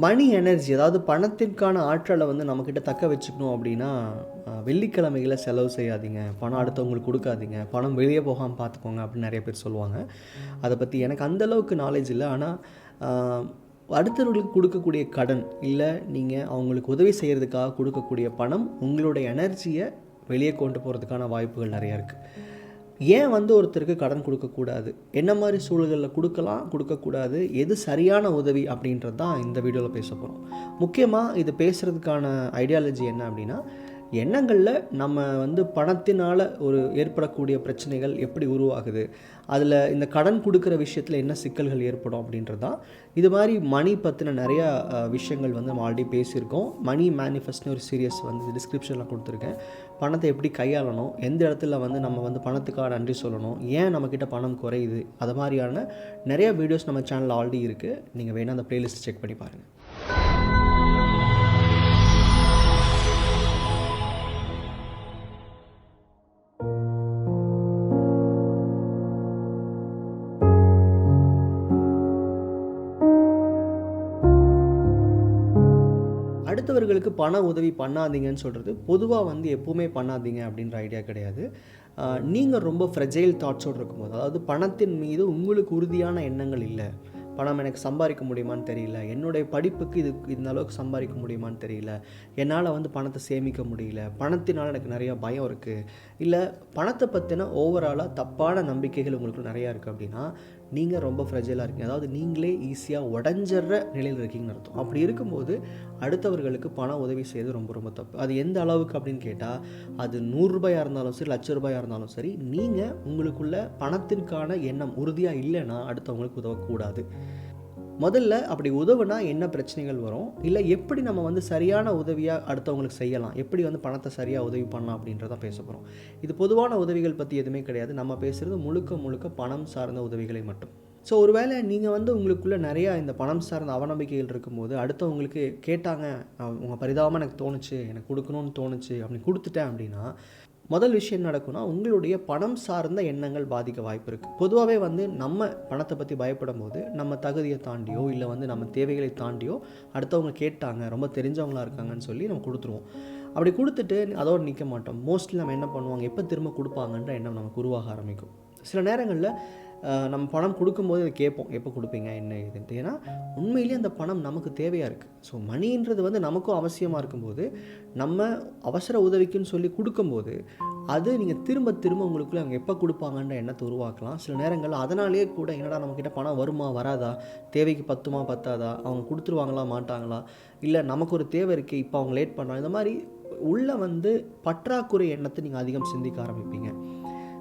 மணி energy, அதாவது பணத்திற்கான ஆற்றலை வந்து நம்மக்கிட்ட தக்க வச்சுக்கணும் அப்படின்னா, வெள்ளிக்கிழமைகளை செலவு செய்யாதீங்க, பணம் அடுத்தவங்களுக்கு கொடுக்காதீங்க, பணம் வெளியே போகாமல் பார்த்துக்கோங்க அப்படின்னு நிறைய பேர் சொல்லுவாங்க. அதை பற்றி எனக்கு அந்தளவுக்கு நாலேஜ் இல்லை. ஆனால் அடுத்தவர்களுக்கு கொடுக்கக்கூடிய கடன் இல்லை, நீங்கள் அவங்களுக்கு உதவி செய்கிறதுக்காக கொடுக்கக்கூடிய பணம் உங்களுடைய எனர்ஜியை வெளியே கொண்டு போகிறதுக்கான வாய்ப்புகள் நிறையா இருக்குது. ஏன் வந்து ஒருத்தருக்கு கடன் கொடுக்கக்கூடாது, என்ன மாதிரி சூழல்களில் கொடுக்கலாம், கொடுக்கக்கூடாது, எது சரியான உதவி அப்படின்றது தான் இந்த வீடியோவில் பேச போகிறோம். முக்கியமாக இது பேசுகிறதுக்கான ஐடியாலஜி என்ன அப்படின்னா, எண்ணங்களில் நம்ம வந்து பணத்தினால் ஒரு ஏற்படக்கூடிய பிரச்சனைகள் எப்படி உருவாகுது, அதில் இந்த கடன் கொடுக்குற விஷயத்தில் என்ன சிக்கல்கள் ஏற்படும் அப்படின்றது தான். இது மாதிரி மணி பற்றின நிறையா விஷயங்கள் வந்து நம்ம ஆல்ரெடி பேசியிருக்கோம். மணி மேனிஃபெஸ்ட்னு ஒரு சீரியஸ் வந்து டிஸ்கிரிப்ஷனில் கொடுத்துருக்கேன். பணத்தை எப்படி கையாளணும், எந்த இடத்துல வந்து நம்ம வந்து பணத்துக்காக நன்றி சொல்லணும், ஏன் நம்மக்கிட்ட பணம் குறையுது, அது மாதிரியான நிறையா வீடியோஸ் நம்ம சேனலில் ஆல்ரெடி இருக்குது. நீங்கள் வேணால் அந்த ப்ளேலிஸ்ட் செக் பண்ணி பாருங்கள். அடுத்தவர்களுக்கு பண உதவி பண்ணாதீங்கன்னு சொல்கிறது பொதுவாக வந்து எப்போவுமே பண்ணாதீங்க அப்படின்ற ஐடியா கிடையாது. நீங்கள் ரொம்ப ஃப்ரெஜைல் தாட்ஸோடு இருக்கும்போது, அதாவது பணத்தின் மீது உங்களுக்கு உறுதியான எண்ணங்கள் இல்லை, பணம் எனக்கு சம்பாதிக்க முடியுமான்னு தெரியல, என்னுடைய படிப்புக்கு இந்த அளவுக்கு சம்பாதிக்க முடியுமான்னு தெரியல, என்னால் வந்து பணத்தை சேமிக்க முடியல, பணத்தினால் எனக்கு நிறையா பயம் இருக்குது, இல்லை பணத்தை பற்றின ஓவராலாக தப்பான நம்பிக்கைகள் உங்களுக்கு நிறையா இருக்குது அப்படின்னா நீங்கள் ரொம்ப ஃப்ரெஜைலாக இருக்கீங்க. அதாவது நீங்களே ஈஸியாக உடஞ்சிட்ற நிலையில் இருக்கீங்கன்னு அர்த்தம். அப்படி இருக்கும்போது அடுத்தவர்களுக்கு பண உதவி செய்வது ரொம்ப ரொம்ப தப்பு. அது எந்த அளவுக்கு அப்படின்னு கேட்டால், அது 100 ரூபாயாக இருந்தாலும் சரி, லட்ச ரூபாயாக இருந்தாலும் சரி, நீங்கள் உங்களுக்குள்ள பணத்திற்கான எண்ணம் உறுதியாக இல்லைன்னா அடுத்தவங்களுக்கு உதவக்கூடாது. முதல்ல அப்படி உதவுனா என்ன பிரச்சனைகள் வரும், இல்லை எப்படி நம்ம வந்து சரியான உதவியாக அடுத்தவங்களுக்கு செய்யலாம், எப்படி வந்து பணத்தை சரியாக உதவி பண்ணலாம் அப்படின்றத பேச போகிறோம். இது பொதுவான உதவிகள் பற்றி எதுவுமே கிடையாது. நம்ம பேசுகிறது முழுக்க முழுக்க பணம் சார்ந்த உதவிகளை மட்டும். ஸோ ஒருவேளை நீங்கள் வந்து உங்களுக்குள்ளே நிறையா இந்த பணம் சார்ந்த அவநம்பிக்கைகள் இருக்கும்போது அடுத்தவங்களுக்கு கேட்டாங்க, உங்கள் பரிதாபமாக எனக்கு தோணுச்சு, எனக்கு கொடுக்கணும்னு தோணுச்சு, அப்படி கொடுத்துட்டேன் அப்படின்னா முதல் விஷயம் நடக்கும்னா உங்களுடைய பணம் சார்ந்த எண்ணங்கள் பாதிக்க வாய்ப்பு இருக்குது. பொதுவாகவே வந்து நம்ம பணத்தை பற்றி பயப்படும் போது நம்ம தகுதியை தாண்டியோ இல்லை வந்து நம்ம தேவைகளை தாண்டியோ அடுத்தவங்க கேட்டாங்க, ரொம்ப தெரிஞ்சவங்களாக இருக்காங்கன்னு சொல்லி நம்ம கொடுத்துருவோம். அப்படி கொடுத்துட்டு அதோடு நிற்க மாட்டோம். மோஸ்ட்லி நம்ம என்ன பண்ணுவாங்க, எப்போ திரும்ப கொடுப்பாங்கன்ற எண்ணம் நமக்கு உருவாக ஆரம்பிக்கும். சில நேரங்களில் நம்ம பணம் கொடுக்கும்போது அதை கேட்போம், எப்போ கொடுப்பீங்க என்ன இதுன்ட்டு. ஏன்னா உண்மையிலேயே அந்த பணம் நமக்கு தேவையாக இருக்குது. ஸோ மணின்றது வந்து நமக்கும் அவசியமாக இருக்கும்போது நம்ம அவசர உதவிக்குன்னு சொல்லி கொடுக்கும்போது அது நீங்கள் திரும்ப திரும்ப உங்களுக்குள்ளே அவங்க எப்போ கொடுப்பாங்கன்ற எண்ணத்தை உருவாக்கலாம். சில நேரங்களில் அதனாலேயே கூட என்னடா நம்மக்கிட்ட பணம் வருமா வராதா, தேவைக்கு பத்துமா பத்தாதா, அவங்க கொடுத்துருவாங்களா மாட்டாங்களா, இல்லை நமக்கு ஒரு தேவை இருக்குது இப்போ அவங்க லேட் பண்ணுறாங்க, இந்த மாதிரி உள்ளே வந்து பற்றாக்குறை எண்ணத்தை நீங்கள் அதிகம் சிந்திக்க ஆரம்பிப்பீங்க.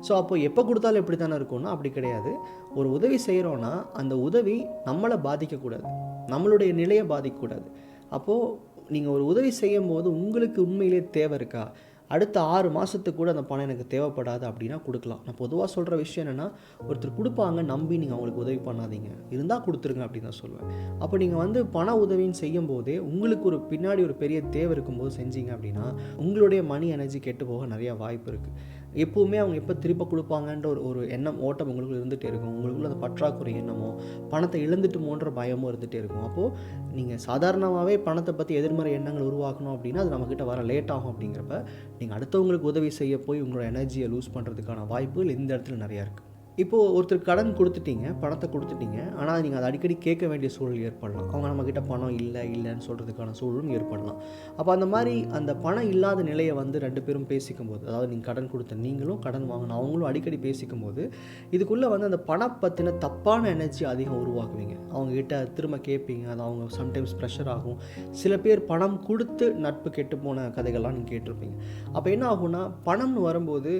ஸோ அப்போ எப்போ கொடுத்தாலும் எப்படி தானே இருக்கும்னா அப்படி கிடையாது. ஒரு உதவி செய்கிறோன்னா அந்த உதவி நம்மளை பாதிக்கக்கூடாது, நம்மளுடைய நிலையை பாதிக்கக்கூடாது. அப்போது நீங்கள் ஒரு உதவி செய்யும் போது உங்களுக்கு உண்மையிலே தேவை இருக்கா, அடுத்த 6 மாதத்துக்கு கூட அந்த பணம் எனக்கு தேவைப்படாது அப்படின்னா கொடுக்கலாம். நான் பொதுவாக சொல்கிற விஷயம் என்னென்னா, ஒருத்தர் கொடுப்பாங்க நம்பி நீங்கள் அவங்களுக்கு உதவி பண்ணாதீங்க, இருந்தால் கொடுத்துருங்க அப்படின்னு தான் சொல்லுவேன். அப்போ நீங்கள் வந்து பண உதவின்னு செய்யும் போதே உங்களுக்கு ஒரு பின்னாடி ஒரு பெரிய தேவை இருக்கும்போது செஞ்சீங்க அப்படின்னா உங்களுடைய மணி எனர்ஜி கெட்டு போக நிறையா வாய்ப்பு இருக்குது. எப்போவுமே அவங்க எப்போ திருப்ப கொடுப்பாங்கன்ற ஒரு எண்ணம் ஓட்டம் உங்களுக்கு இருந்துகிட்டே இருக்கும். உங்களுக்குள்ள அந்த பற்றாக்குறை எண்ணமோ பணத்தை இழந்துட்டுமோன்ற பயமோ இருந்துகிட்டே இருக்கும். அப்போது நீங்கள் சாதாரணமாகவே பணத்தை பற்றி எதிர்மறை எண்ணங்கள் உருவாக்கணும் அப்படின்னா அது நம்மக்கிட்ட வர லேட் ஆகும். அப்படிங்கிறப்ப நீங்கள் அடுத்தவங்களுக்கு உதவி செய்ய போய் உங்களோட எனர்ஜியை லூஸ் பண்ணுறதுக்கான வாய்ப்புகள் இந்த இடத்துல நிறையா இருக்குது. இப்போது ஒருத்தர் கடன் கொடுத்துட்டீங்க, பணத்தை கொடுத்துட்டீங்க, ஆனால் நீங்கள் அதை அடிக்கடி கேட்க வேண்டிய சூழல் ஏற்படலாம். அவங்க நம்மக்கிட்ட பணம் இல்லைன்னு சொல்கிறதுக்கான சூழலும் ஏற்படலாம். அப்போ அந்த மாதிரி அந்த பணம் இல்லாத நிலையை வந்து 2 பேரும் பேசிக்கும் போது, அதாவது நீங்கள் கடன் கொடுத்த நீங்களும் கடன் வாங்கின அவங்களும் அடிக்கடி பேசிக்கும் போது இதுக்குள்ளே வந்து அந்த பணம் பற்றின தப்பான எனர்ஜி அதிகம் உருவாக்குவீங்க. அவங்ககிட்ட திரும்ப கேட்பீங்க, அது அவங்க சம்டைம்ஸ் ப்ரெஷர் ஆகும். சில பேர் பணம் கொடுத்து நட்பு கெட்டு போன கதைகள்லாம் நீங்கள் கேட்டிருப்பீங்க. அப்போ என்ன ஆகும்னா பணம்னு வரும்போது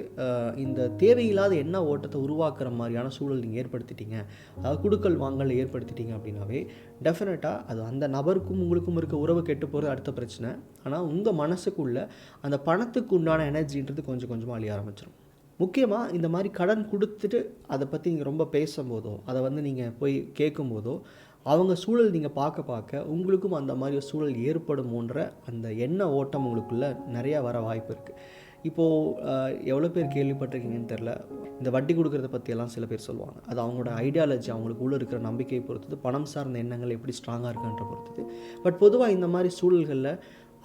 இந்த தேவையில்லாத எண்ண ஓட்டத்தை உருவாக்குற மாதிரியான சூழல் நீங்கள் ஏற்படுத்திட்டீங்க, அதாவது கொடுக்கல் வாங்கல் ஏற்படுத்திட்டீங்க அப்படின்னாவே டெஃபினட்டாக அது அந்த நபருக்கும் உங்களுக்கும் இருக்க உறவு கெட்டு போகிறது அடுத்த பிரச்சனை. ஆனால் உங்கள் மனசுக்குள்ளே அந்த பணத்துக்கு உண்டான எனர்ஜின்றது கொஞ்சம் கொஞ்சமாக அழிய ஆரம்பிச்சிடும். முக்கியமாக இந்த மாதிரி கடன் கொடுத்துட்டு அதை பற்றி நீங்கள் ரொம்ப பேசும்போதோ அதை வந்து நீங்கள் போய் கேட்கும்போதோ அவங்க சூழல் நீங்கள் பார்க்க உங்களுக்கும் அந்த மாதிரி சூழல் ஏற்படுமோன்ற அந்த எண்ண ஓட்டம் உங்களுக்குள்ளே நிறையா வர வாய்ப்பு இருக்குது. இப்போது எவ்வளோ பேர் கேள்விப்பட்டிருக்கீங்கன்னு தெரில, இந்த வட்டி கொடுக்குறத பற்றியெல்லாம் சில பேர் சொல்லுவாங்க. அது அவங்களோட ஐடியாலஜி, அவங்களுக்கு உள்ளே இருக்கிற நம்பிக்கையை பொறுத்தது, பணம் சார்ந்த எண்ணங்கள் எப்படி ஸ்ட்ராங்காக இருக்குன்ற பொறுத்தது. பட் பொதுவாக இந்த மாதிரி சூழல்களில்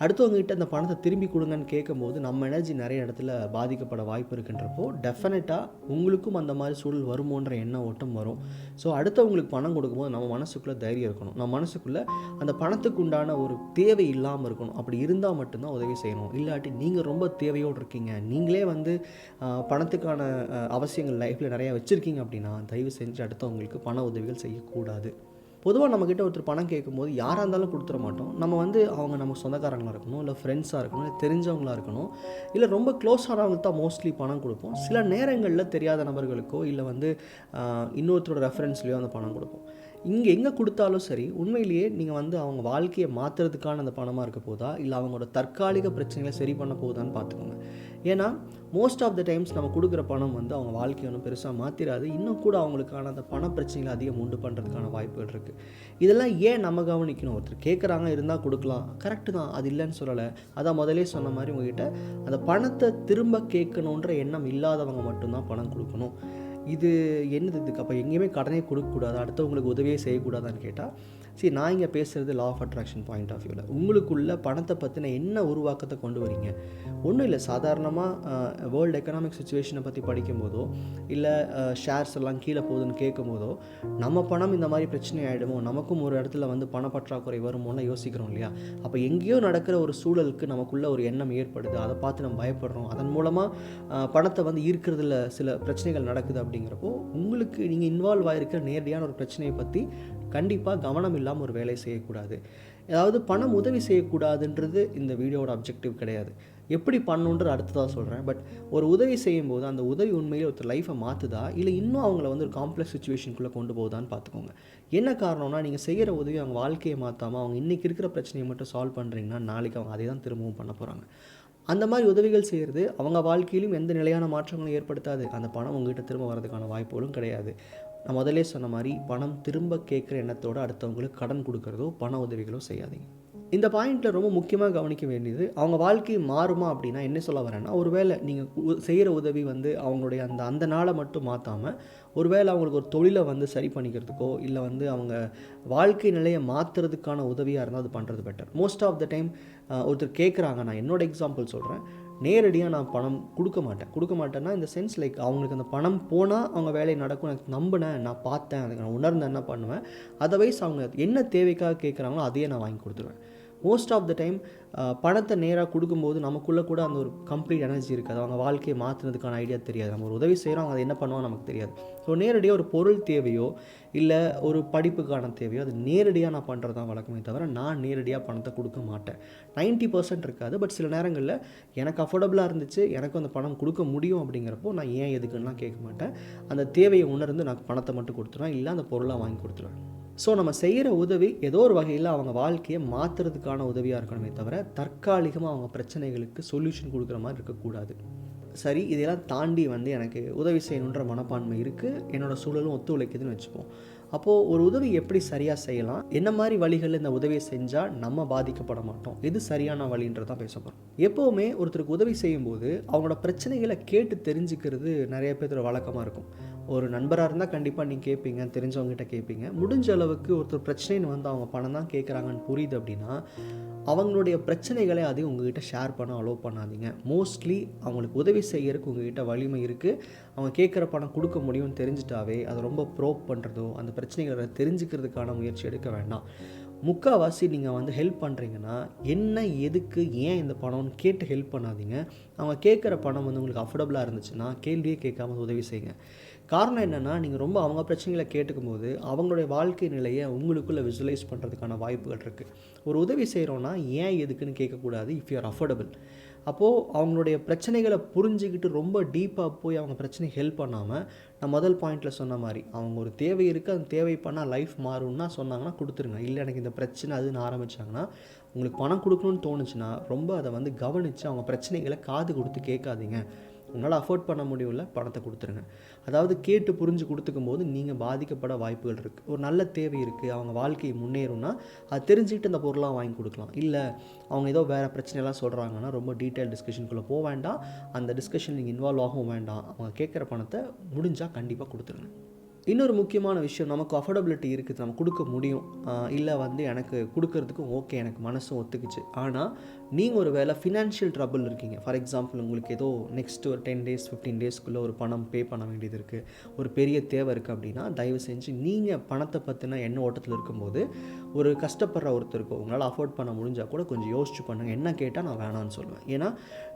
அடுத்தவங்ககிட்ட அந்த பணத்தை திரும்பி கொடுங்கன்னு கேட்கும்போது நம்ம எனர்ஜி நிறைய இடத்துல பாதிக்கப்பட வாய்ப்பு இருக்குன்றப்போ டெஃபினட்டாக உங்களுக்கும் அந்த மாதிரி சூழல் வருமோன்ற எண்ண ஓட்டம் வரும். ஸோ அடுத்தவங்களுக்கு பணம் கொடுக்கும்போது நம்ம மனசுக்குள்ளே தைரியம் இருக்கணும், நம்ம மனசுக்குள்ளே அந்த பணத்துக்கு உண்டான ஒரு தேவை இல்லாமல் இருக்கணும். அப்படி இருந்தால் மட்டும்தான் உதவி செய்யணும். இல்லாட்டி நீங்கள் ரொம்ப தேவையோடு இருக்கீங்க, நீங்களே வந்து பணத்துக்கான அவசியங்கள் லைஃப்பில் நிறையா வச்சுருக்கீங்க அப்படின்னா தயவு செஞ்சு அடுத்தவங்களுக்கு பண உதவிகள் செய்யக்கூடாது. பொதுவாக நம்மக்கிட்ட ஒருத்தர் பணம் கேட்கும்போது யாராக இருந்தாலும் கொடுத்துட மாட்டோம். நம்ம வந்து அவங்க நம்ம சொந்தக்காரங்களாக இருக்கணும், இல்லை ஃப்ரெண்ட்ஸாக இருக்கணும், இல்லை தெரிஞ்சவங்களாக இருக்கணும், இல்லை ரொம்ப க்ளோஸானவங்களுக்கு தான் மோஸ்ட்லி பணம் கொடுப்போம். சில நேரங்களில் தெரியாத நபர்களுக்கோ இல்லை வந்து இன்னொருத்தரோட ரெஃபரன்ஸ்லேயோ அந்த பணம் கொடுப்போம். இங்கே எங்கே கொடுத்தாலும் சரி, உண்மையிலேயே நீங்கள் வந்து அவங்க வாழ்க்கையை மாற்றுறதுக்கான அந்த பணமாக இருக்க போதா, இல்லை அவங்களோட தற்காலிக பிரச்சனைகளை சரி பண்ண போகுதான்னு பார்த்துக்கோங்க. ஏன்னா மோஸ்ட் ஆஃப் த டைம்ஸ் நம்ம கொடுக்குற பணம் வந்து அவங்க வாழ்க்கையை ஒன்றும் பெருசாக மாற்றிடாது, இன்னும் கூட அவங்களுக்கான அந்த பண பிரச்சனைகளை அதிகம் உண்டு பண்ணுறதுக்கான வாய்ப்புகள் இருக்குது. இதெல்லாம் ஏன் நம்ம கவனிக்கணும்? ஒருத்தர் கேட்குறாங்க, இருந்தால் கொடுக்கலாம், கரெக்டு தான், அது இல்லைன்னு சொல்லலை. அதான் முதலே சொன்ன மாதிரி உங்ககிட்ட அந்த பணத்தை திரும்ப கேட்கணுன்ற எண்ணம் இல்லாதவங்க மட்டும்தான் பணம் கொடுக்கணும். இது என்னது இதுக்கு? அப்போ எங்கேயுமே கடனே கொடுக்கக்கூடாது, அடுத்தவங்களுக்கு உதவியே செய்யக்கூடாதான்னு கேட்டால், சரி, நான் இங்கே பேசுகிறது law of attraction point of வியூவில். உங்களுக்குள்ள பணத்தை பற்றின என்ன உருவாக்கத்தை கொண்டு வரீங்க? ஒன்றும் இல்லை, சாதாரணமாக வேர்ல்டு எக்கனாமிக் சுச்சுவேஷனை பற்றி படிக்கும்போதோ இல்லை ஷேர்ஸ் எல்லாம் கீழே போகுதுன்னு கேட்கும்போதோ நம்ம பணம் இந்த மாதிரி பிரச்சனை ஆகிடுமோ, நமக்கும் ஒரு இடத்துல வந்து பணப்பற்றாக்குறை வருமோன்னு யோசிக்கிறோம் இல்லையா? அப்போ எங்கேயோ நடக்கிற ஒரு சூழலுக்கு நமக்குள்ள ஒரு எண்ணம் ஏற்படுது, அதை பார்த்து நம்ம பயப்படுறோம், அதன் மூலமாக பணத்தை வந்து ஈர்க்கிறதுல சில பிரச்சனைகள் நடக்குது. அப்படிங்கிறப்போ உங்களுக்கு நீங்கள் இன்வால்வ் ஆகிருக்கிற நேரடியான ஒரு பிரச்சனையை பற்றி கண்டிப்பாக கவனம் இல்லாமல் ஒரு வேலை செய்யக்கூடாது. அதாவது பணம் உதவி செய்யக்கூடாதுன்றது இந்த வீடியோட அப்ஜெக்டிவ் கிடையாது. எப்படி பண்ணணுன்றது அடுத்ததாக சொல்கிறேன். பட் ஒரு உதவி செய்யும்போது அந்த உதவி உண்மையிலே ஒருத்தர் லைஃப்பை மாற்றுதா, இல்லை இன்னும் அவங்கள வந்து ஒரு காம்ப்ளெக்ஸ் சுச்சுவேஷனுக்குள்ளே கொண்டு போகுதான்னு பார்த்துக்கோங்க. என்ன காரணம்னா, நீங்கள் செய்கிற உதவி அவங்க வாழ்க்கையை மாற்றாமல் அவங்க இன்றைக்கி இருக்கிற பிரச்சனையை மட்டும் சால்வ் பண்ணுறீங்கன்னா நாளைக்கு அவங்க அதே தான் திரும்பவும் பண்ண போகிறாங்க. அந்த மாதிரி உதவிகள் செய்கிறது அவங்க வாழ்க்கையிலும் எந்த நிலையான மாற்றங்களும் ஏற்படுத்தாது. அந்த பணம் உங்கள்கிட்ட திரும்ப வரதுக்கான வாய்ப்புகளும் கிடையாது. நான் முதலே சொன்ன மாதிரி பணம் திரும்ப கேட்குற எண்ணத்தோடு அடுத்தவங்களுக்கு கடன் கொடுக்குறதோ பண உதவிகளோ செய்யாதீங்க. இந்த பாயிண்ட்டில் ரொம்ப முக்கியமாக கவனிக்க வேண்டியது, அவங்க வாழ்க்கை மாறுமா அப்படின்னா என்ன சொல்ல வரேன்னா, ஒருவேளை நீங்கள் செய்கிற உதவி வந்து அவங்களுடைய அந்த நாளை மட்டும் மாற்றாமல், ஒருவேளை அவங்களுக்கு ஒரு தொழிலை வந்து சரி பண்ணிக்கிறதுக்கோ இல்லை வந்து அவங்க வாழ்க்கை நிலையை மாற்றுறதுக்கான உதவியாக இருந்தால் அது பண்ணுறது better. Most of the time ஒருத்தர் கேட்குறாங்க, நான் என்னோட எக்ஸாம்பிள் சொல்கிறேன், நேரடியாக நான் பணம் கொடுக்க மாட்டேன்னா இந்த சென்ஸ் லைக் அவங்களுக்கு அந்த பணம் போனால் அவங்க வேலை நடக்கும், எனக்கு நம்பினேன், நான் பார்த்தேன், அதுக்கு நான் உணர்ந்தேன், என்ன பண்ணுவேன், அதர்வைஸ் அவங்க என்ன தேவைக்காக கேட்குறாங்களோ அதையே நான் வாங்கி கொடுத்துருவேன். மோஸ்ட் ஆஃப் த டைம் பணத்தை நேராக கொடுக்கும்போது நமக்குள்ளே கூட அந்த ஒரு கம்ப்ளீட் எனர்ஜி இருக்காது, அவங்க வாழ்க்கையை மாற்றுறதுக்கான ஐடியா தெரியாது, நம்ம ஒரு உதவி செய்கிறோம், அவங்க அதை என்ன பண்ணுவோம் நமக்கு தெரியாது. ஸோ நேரடியாக ஒரு பொருள் தேவையோ இல்லை ஒரு படிப்புக்கான தேவையோ அது நேரடியாக நான் பண்ணுறது தான் வழக்கமே தவிர நான் நேரடியாக பணத்தை கொடுக்க மாட்டேன். 90% இருக்காது. பட் சில நேரங்களில் எனக்கு அஃபோர்டபுளாக இருந்துச்சு, எனக்கும் அந்த பணம் கொடுக்க முடியும் அப்படிங்கிறப்போ நான் ஏன் எதுக்குன்னா கேட்க மாட்டேன். அந்த தேவையை உணர்ந்து நான் பணத்தை மட்டும் கொடுத்துருவேன், இல்லை அந்த பொருளாக வாங்கி கொடுத்துருவேன். ஸோ நம்ம செய்கிற உதவி ஏதோ ஒரு வகையில் அவங்க வாழ்க்கையை மாற்றுறதுக்கான உதவியாக இருக்கணுமே தவிர தற்காலிகமாக அவங்க பிரச்சனைகளுக்கு சொல்யூஷன் கொடுக்குற மாதிரி இருக்கக்கூடாது. சரி, இதெல்லாம் தாண்டி வந்து எனக்கு உதவி செய்யணுன்ற மனப்பான்மை இருக்குது, என்னோடய சூழலும் ஒத்துழைக்குதுன்னு வச்சுப்போம். அப்போது ஒரு உதவி எப்படி சரியாக செய்யலாம், என்ன மாதிரி வழிகளில் இந்த உதவியை செஞ்சால் நம்ம பாதிக்கப்பட மாட்டோம், எது சரியான வழின்றதான் பேச போகிறோம். எப்போவுமே ஒருத்தருக்கு உதவி செய்யும்போது அவங்களோட பிரச்சனைகளை கேட்டு தெரிஞ்சுக்கிறது நிறைய பேரோட வழக்கமாக இருக்கும். ஒரு நண்பராக இருந்தால் கண்டிப்பாக நீங்கள் கேட்பீங்க, தெரிஞ்சவங்ககிட்ட கேட்பீங்க. முடிஞ்ச அளவுக்கு ஒருத்தர் பிரச்சனைன்னு வந்து அவங்க பணம் தான் கேட்குறாங்கன்னு புரியுது அப்படின்னா அவங்களுடைய பிரச்சனைகளை அதையும் உங்ககிட்ட ஷேர் பண்ண அலோவ் பண்ணாதீங்க. மோஸ்ட்லி அவங்களுக்கு உதவி செய்யறதுக்கு உங்ககிட்ட வலிமை இருக்குது, அவங்க கேட்குற பணம் கொடுக்க முடியும்னு தெரிஞ்சிட்டாவே அதை ரொம்ப ப்ரோப் பண்ணுறதோ அந்த பிரச்சனைகளை தெரிஞ்சுக்கிறதுக்கான முயற்சி எடுக்க வேண்டாம். முக்கால்வாசி நீங்கள் வந்து ஹெல்ப் பண்ணுறீங்கன்னா என்ன, எதுக்கு, ஏன் இந்த பணம்னு கேட்டு ஹெல்ப் பண்ணாதீங்க. அவங்க கேட்குற பணம் வந்து உங்களுக்கு அஃபோர்டபுளாக இருந்துச்சுன்னா கேள்வியே கேட்காம உதவி செய்யுங்க. காரணம் என்னென்னா, நீங்கள் ரொம்ப அவங்க பிரச்சனைகளை கேட்டுக்கும் போது அவங்களுடைய வாழ்க்கை நிலையை உங்களுக்குள்ளே விசுவலைஸ் பண்ணுறதுக்கான வாய்ப்புகள் இருக்குது. ஒரு உதவி செய்கிறோன்னா ஏன் எதுக்குன்னு கேட்கக்கூடாது. இஃப் யூ ஆர் அஃபோர்டபுள், அப்போது அவங்களுடைய பிரச்சனைகளை புரிஞ்சுக்கிட்டு ரொம்ப டீப்பாக போய் அவங்க பிரச்சனைக்கு ஹெல்ப் பண்ணாமல், நான் முதல் பாயிண்டில் சொன்ன மாதிரி அவங்க ஒரு தேவை இருக்குது, அந்த தேவை பண்ணால் லைஃப் மாறும்னா சொன்னாங்கன்னா கொடுத்துருங்க. இல்லை எனக்கு இந்த பிரச்சனை அதுன்னு ஆரம்பித்தாங்கன்னா, உங்களுக்கு பணம் கொடுக்கணும்னு தோணுச்சுன்னா ரொம்ப அதை வந்து கவனித்து அவங்க பிரச்சனைகளை காது கொடுத்து கேட்காதீங்க. உங்களால் அஃபோர்ட் பண்ண முடியல, பணத்தை கொடுத்துருங்க. அதாவது கேட்டு புரிஞ்சு கொடுத்துக்கும் போது நீங்கள் பாதிக்கப்பட வாய்ப்புகள் இருக்குது. ஒரு நல்ல தேவை இருக்குது, அவங்க வாழ்க்கை முன்னேறும்னா அது தெரிஞ்சுக்கிட்டு அந்த பொருளாக வாங்கி கொடுக்கலாம். இல்லை அவங்க ஏதோ வேறு பிரச்சனைலாம் சொல்கிறாங்கன்னா ரொம்ப டீட்டெயில் டிஸ்கஷனுக்குள்ளே போக வேண்டாம், அந்த டிஸ்கஷன் நீங்கள் இன்வால்வ் ஆகவும் வேண்டாம். அவங்க கேட்குற பணத்தை முடிஞ்சால் கண்டிப்பாக கொடுத்துருங்க. இன்னொரு முக்கியமான விஷயம், நமக்கு அஃபோர்டபிலிட்டி இருக்குது, நம்ம கொடுக்க முடியும், இல்லை எனக்கு கொடுக்கறதுக்கும் ஓகே, எனக்கு மனசும் ஒத்துக்குச்சு. ஆனால் நீங்கள் ஒரு வேளை ஃபினான்ஷியல் ட்ரபிள் இருக்கீங்க. ஃபார் எக்ஸாம்பிள் உங்களுக்கு ஏதோ நெக்ஸ்ட் ஒரு 10 days 15 daysக்குள்ளே ஒரு பணம் பே பண்ண வேண்டியது இருக்குது, ஒரு பெரிய தேவை இருக்குது அப்படின்னா தயவு செஞ்சு நீங்கள் பணத்தை பற்றின எண்ண ஓட்டத்தில் இருக்கும்போது ஒரு கஷ்டப்படுற ஒருத்தருக்கோ உங்களால் அஃபோர்ட் பண்ண முடிஞ்சால் கூட கொஞ்சம் யோசிச்சு பண்ணுங்கள். என்ன கேட்டால் நான் வேணான்னு சொல்லுவேன். ஏன்னா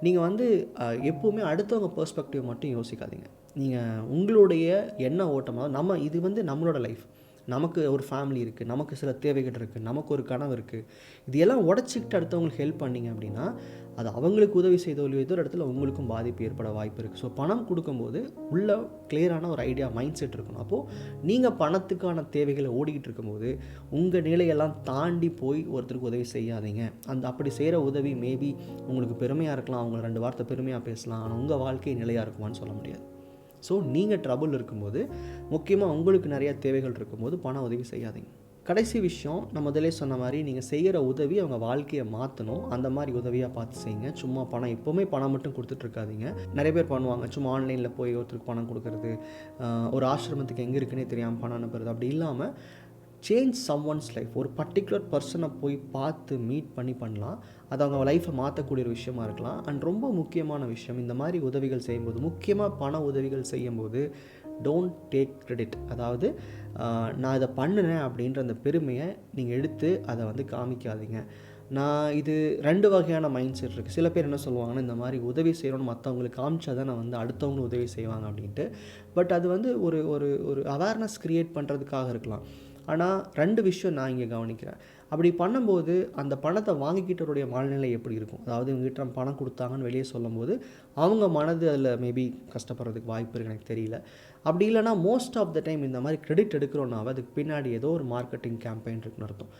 நீங்கள் எப்போவுமே அடுத்தவங்க பெர்ஸ்பெக்டிவ் மட்டும் யோசிக்காதீங்க. நீங்கள் உங்களுடைய எண்ண ஓட்டமாக இது நம்மளோட லைஃப், நமக்கு ஒரு ஃபேமிலி இருக்குது, நமக்கு சில தேவைகள் இருக்குது, நமக்கு ஒரு கனவு இருக்குது. இது எல்லாம் உடச்சிக்கிட்டு அடுத்தவங்களுக்கு ஹெல்ப் பண்ணிங்க அப்படின்னா அது அவங்களுக்கு உதவி செய்தோ ஏதோ ஒரு இடத்துல உங்களுக்கும் பாதிப்பு ஏற்பட வாய்ப்பு இருக்குது. ஸோ பணம் கொடுக்கும்போது உள்ள கிளியரான ஒரு ஐடியா, மைண்ட் செட் இருக்கணும். அப்போது நீங்கள் பணத்துக்கான தேவைகளை ஓடிக்கிட்டு இருக்கும்போது உங்கள் நிலையெல்லாம் தாண்டி போய் ஒருத்தருக்கு உதவி செய்யாதீங்க. அப்படி செய்கிற உதவி மேபி உங்களுக்கு பெருமையாக இருக்கலாம், அவங்கள 2 வார்த்தை பெருமையாக பேசலாம், ஆனால் உங்கள் வாழ்க்கை நிலையாக இருக்குமான்னு சொல்ல முடியாது. ஸோ நீங்கள் ட்ரபுள் இருக்கும்போது, முக்கியமாக உங்களுக்கு நிறையா தேவைகள் இருக்கும்போது பண உதவி செய்யாதீங்க. கடைசி விஷயம், நான் முதலே சொன்ன மாதிரி நீங்கள் செய்கிற உதவி அவங்க வாழ்க்கையை மாற்றணும். அந்த மாதிரி உதவியாக பார்த்து செய்யுங்க. சும்மா எப்போவுமே பணம் மட்டும் கொடுத்துட்ருக்காதீங்க. நிறைய பேர் பண்ணுவாங்க, சும்மா ஆன்லைனில் போய் ஒருத்தருக்கு பணம் கொடுக்கறது, ஒரு ஆசிரமத்துக்கு எங்கே இருக்குன்னே தெரியாமல் பணம் அனுப்புறது. அப்படி இல்லாமல் சேஞ்ச் சம் ஒன்ஸ் லைஃப். ஒரு பர்டிகுலர் பர்சனை போய் பார்த்து மீட் பண்ணலாம். அது அவங்க லைஃப்பை மாற்றக்கூடிய ஒரு விஷயமா இருக்கலாம். அண்ட் ரொம்ப முக்கியமான விஷயம், இந்த மாதிரி உதவிகள் செய்யும்போது, முக்கியமாக பண உதவிகள் செய்யும்போது டோன்ட் டேக் கிரெடிட். அதாவது நான் இதை பண்ணினேன் அப்படின்ற அந்த பெருமையை நீங்கள் எடுத்து அதை காமிக்காதீங்க. இது 2 வகையான மைண்ட் செட் இருக்குது. சில பேர் என்ன சொல்லுவாங்கன்னா, இந்த மாதிரி உதவி செய்யணும்னு மற்றவங்களுக்கு காமிச்சா தான் அடுத்தவங்களும் உதவி செய்வாங்க அப்படின்ட்டு. பட் அது ஒரு ஒரு ஒரு அவேர்னஸ் க்ரியேட் பண்ணுறதுக்காக இருக்கலாம். ஆனால் 2 விஷயம் நான் இங்கே கவனிக்கிறேன். அப்படி பண்ணும்போது அந்த பணத்தை வாங்கிக்கிட்டவருடைய மனநிலை எப்படி இருக்கும்? அதாவது இவங்ககிட்ட நம்ம பணம் கொடுத்தாங்கன்னு வெளியே சொல்லும்போது அவங்க மனது அதில் மேபி கஷ்டப்படுறதுக்கு வாய்ப்பு இருக்குது, எனக்கு தெரியல. அப்படி இல்லைனா மோஸ்ட் ஆஃப் த டைம் இந்த மாதிரி கிரெடிட் எடுக்கிறோன்னாவே அதுக்கு பின்னாடி ஏதோ ஒரு மார்க்கெட்டிங் கேம்பெயின் இருக்குன்னு அர்த்தம்.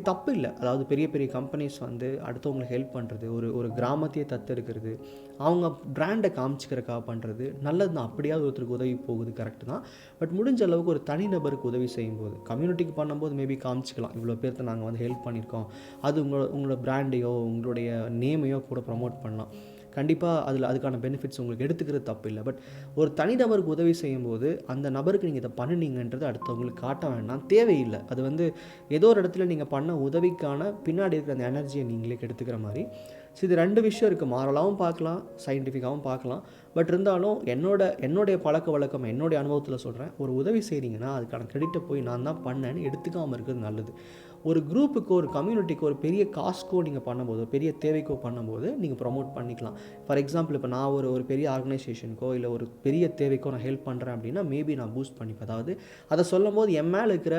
தப்பு இல்லை. அதாவது பெரிய பெரிய கம்பெனிஸ் அடுத்தவங்களுக்கு ஹெல்ப் பண்ணுறது, ஒரு கிராமத்தையே தத்தெடுக்கிறது, அவங்க பிராண்டை காமிச்சிக்கிறக்காக பண்ணுறது நல்லது தான். அப்படியாவது ஒருத்தருக்கு உதவி போகுது, கரெக்டு தான். பட் முடிஞ்ச அளவுக்கு ஒரு தனிநபருக்கு உதவி செய்யும்போது, கம்யூனிட்டிக்கு பண்ணும்போது மேபி காமிச்சிக்கலாம், இவ்வளோ பேர்த்த நாங்கள் ஹெல்ப் பண்ணியிருக்கோம், அது உங்களோட பிராண்டையோ உங்களுடைய நேமையோ கூட ப்ரமோட் பண்ணலாம். கண்டிப்பாக அதுக்கான பெனிஃபிட்ஸ் உங்களுக்கு எடுத்துக்கிறது தப்பு இல்லை. பட் ஒரு தனிநபருக்கு உதவி செய்யும்போது அந்த நபருக்கு நீங்கள் இதை பண்ணினீங்கன்றது அடுத்தவங்களுக்கு காட்ட வேண்டாம், தேவையில்லை. அது ஏதோ ஒரு இடத்துல நீங்கள் பண்ண உதவிக்கான பின்னாடி இருக்கிற அந்த எனர்ஜியை நீங்களே எடுத்துக்கிற மாதிரி. இது 2 விஷயம் இருக்குது. மாரலாகவும் பார்க்கலாம், சயின்டிஃபிக்காகவும் பார்க்கலாம். பட் இருந்தாலும் என்னுடைய பழக்க வழக்கம், என்னுடைய அனுபவத்தில் சொல்கிறேன், ஒரு உதவி செய்கிறீங்கன்னா அதுக்கான கிரெடிட்டை போய் நான் தான் பண்ணேன்னு எடுத்துக்காமல் இருக்கிறது நல்லது. ஒரு குரூப்புக்கோ ஒரு கம்யூனிட்டிக்கோ ஒரு பெரிய காஸ்க்கோ நீங்கள் பண்ணும்போது, பெரிய தேவைக்கோ பண்ணும்போது நீங்கள் ப்ரமோட் பண்ணிக்கலாம். ஃபார் எக்ஸாம்பிள் இப்போ நான் ஒரு பெரிய ஆர்கனைசேஷனுக்கோ இல்லை ஒரு பெரிய தேவைக்கோ நான் ஹெல்ப் பண்ணுறேன் அப்படின்னா மேபி நான் பூஸ்ட் பண்ணிப்பேன். அதாவது அதை சொல்லும் போது என் மேலே இருக்கிற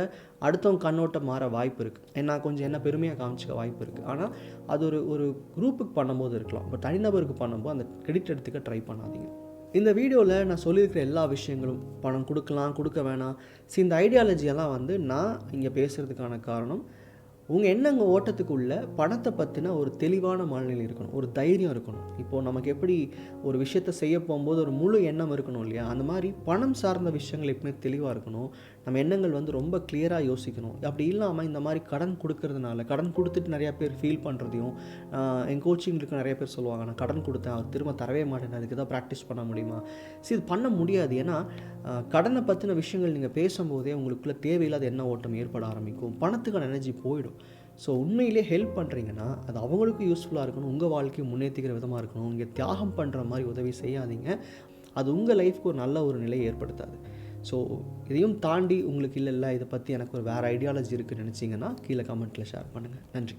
அடுத்தவங்க கண்ணோட்டம் மாற வாய்ப்பு இருக்குது, நான் கொஞ்சம் என்ன பெருமையாக காமிச்சிக்க வாய்ப்பு இருக்குது. ஆனால் அது ஒரு குரூப்புக்கு பண்ணும்போது இருக்கலாம். பட் தனிநபருக்கு பண்ணும்போது அந்த கிரெடிட் எடுத்துக்க ட்ரை பண்ணாதீங்க. இந்த வீடியோவில் நான் சொல்லியிருக்கிற எல்லா விஷயங்களும், பணம் கொடுக்கலாம் கொடுக்க வேணாம், இந்த ஐடியாலஜியெல்லாம் நான் இங்கே பேசுகிறதுக்கான காரணம், உங்கள் எண்ணங்க ஓட்டத்துக்குள்ளே பணத்தை பற்றின ஒரு தெளிவான மனநிலை இருக்கணும், ஒரு தைரியம் இருக்கணும். இப்போது நமக்கு எப்படி ஒரு விஷயத்தை செய்ய போகும்போது ஒரு முழு எண்ணம் இருக்கணும் இல்லையா, அந்த மாதிரி பணம் சார்ந்த விஷயங்கள் எப்பவுமே தெளிவாக இருக்கணும். நம்ம எண்ணங்கள் ரொம்ப கிளியராக யோசிக்கணும். அப்படி இல்லாமல் இந்த மாதிரி கடன் கொடுக்கறதுனால, கடன் கொடுத்துட்டு நிறையா பேர் ஃபீல் பண்ணுறதையும், என் கோச்சிங் இருக்க நிறைய பேர் சொல்லுவாங்க, நான் கடன் கொடுத்தேன் அவர் திரும்ப தரவே மாட்டேன், அதுக்கு தான் ப்ராக்டிஸ் பண்ண முடியுமா? இது பண்ண முடியாது. ஏன்னா கடனை பற்றின விஷயங்கள் நீங்கள் பேசும்போதே உங்களுக்குள்ளே தேவையில்லாத எண்ண ஓட்டம் ஏற்பட ஆரம்பிக்கும், பணத்துக்கான எனர்ஜி போயிடும். ஸோ உண்மையிலே ஹெல்ப் பண்ணுறீங்கன்னா அது அவங்களுக்கும் யூஸ்ஃபுல்லாக இருக்கணும், உங்கள் வாழ்க்கையை முன்னேற்றிக்கிற விதமாக இருக்கணும். இங்கே தியாகம் பண்ணுற மாதிரி உதவி செய்யாதீங்க, அது உங்கள் லைஃப்க்கு ஒரு நல்ல ஒரு நிலையை ஏற்படுத்தாது. ஸோ இதையும் தாண்டி உங்களுக்கு இல்லை இதை பற்றி எனக்கு ஒரு வேறு ஐடியாலஜி இருக்குதுன்னு நினச்சிங்கன்னா கீழே கமெண்ட்டில் ஷேர் பண்ணுங்கள். நன்றி.